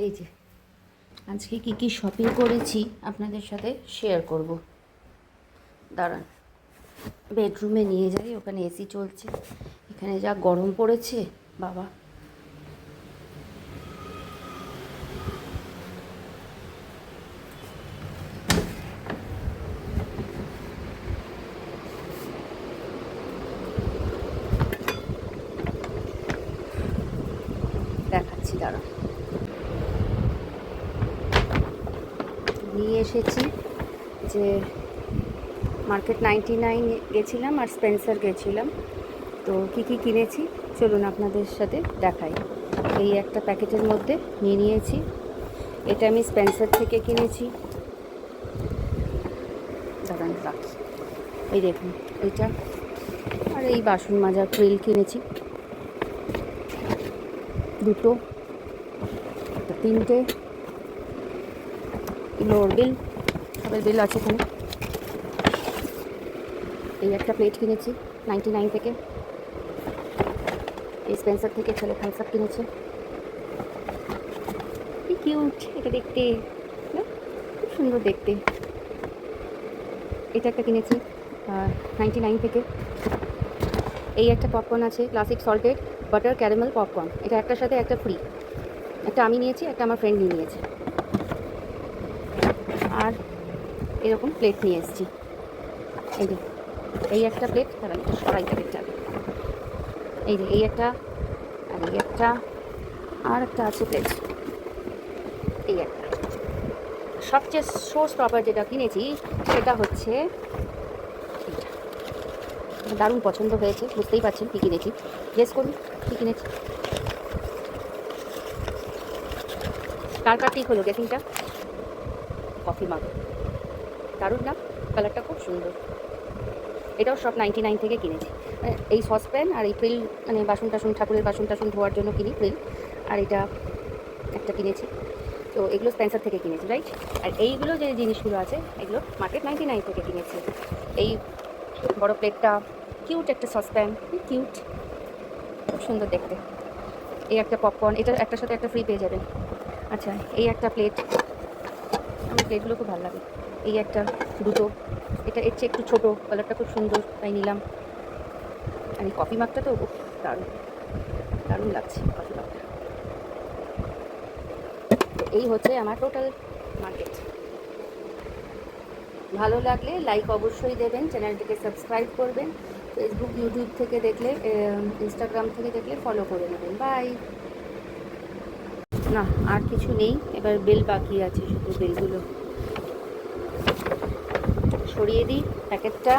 এই যে আজকে কি শপিং করেছি আপনাদের সাথে শেয়ার করব। দাঁড়ান, বেডরুমে নিয়ে যাই, ওখানে এসি চলছে। এখানে যা গরম পড়েছে বাবা। দেখাচ্ছি, দাঁড়ান। নিয়ে এসেছি যে মার্কেট 99 গেছিলাম আর স্পেন্সার গেছিলাম। তো কি কিনেছি চলুন আপনাদের সাথে দেখাই। এই একটা প্যাকেটের মধ্যে নিয়ে নিয়েছি। এটা আমি স্পেন্সার থেকে কিনেছি। দাঁড়ান রাখি। এই দেখুন এটা। আর এই বাসন মাজার প্রিল কিনেছি দুটো, তিনটে। এগুলো ওর বিল, সবের বিল আছে এখানে। এই একটা প্লেট কিনেছি 99 থেকে। এই স্পেন্সার থেকে ছেলে থামস আপ কিনেছে। কি কিউট এটা দেখতে, খুব সুন্দর দেখতে। এটা একটা কিনেছি 99 থেকে। এই একটা পপকর্ন আছে, classic salted butter caramel popcorn. এটা একটার সাথে একটা ফ্রি। একটা আমি নিয়েছি, একটা আমার ফ্রেন্ড নিয়ে নিয়েছে। আর এরকম প্লেট নিয়ে এসেছি। এই যে এই একটা প্লেট, তারা একটু সরাই প্লেটটা। এই যে এই একটা, আর এই একটা, আর একটা আছে প্লেট। এই একটা। সবচেয়ে শো স্টপার যেটা কিনেছি সেটা হচ্ছে এইটা। দারুণ পছন্দ হয়েছে, বুঝতেই পারছেন কী কিনেছি। গেস করুন কী কিনেছি। কার ঠিক হলো গেসিংটা? কফি মাগ। দারুণ না? কালারটা খুব সুন্দর। এটাও সব 99 থেকে কিনেছি। এই সসপ্যান আর এই প্রিল, মানে বাসন টাসন, ঠাকুরের বাসন টাসন ধোয়ার জন্য কিনি প্রিল। আর এটা একটা কিনেছি। তো এগুলো স্পেন্সার থেকে কিনেছি, রাইট। আর এইগুলো যে জিনিসগুলো আছে এগুলো মার্কেট 99 থেকে কিনেছি। এই বড় প্লেটটা, কিউট একটা সসপ্যান, কিউট, খুব সুন্দর দেখতে। এই একটা পপকর্ন, এটা একটার সাথে একটা ফ্রি পেয়ে যাবেন। আচ্ছা, এই একটা প্লেট, আমার প্লেটগুলো খুব ভালো লাগে। এই একটা, দুটো। এটা এর চেয়ে একটু ছোটো, কালারটা খুব সুন্দর, তাই নিলাম। আর এই কফি মাগটা তো দারুণ, দারুণ লাগছে কফি মাগটা। তো এই হচ্ছে আমার টোটাল মার্কেট। ভালো লাগলে লাইক অবশ্যই দেবেন, চ্যানেলটিকে সাবস্ক্রাইব করবেন। ফেসবুক, ইউটিউব থেকে দেখলে, ইনস্টাগ্রাম থেকে দেখলে ফলো করে নেবেন। বাই। না, আর কিছু নেই। এবার বিল বাকি আছে, শুধু বিলগুলো সরিয়ে দিই প্যাকেটটা।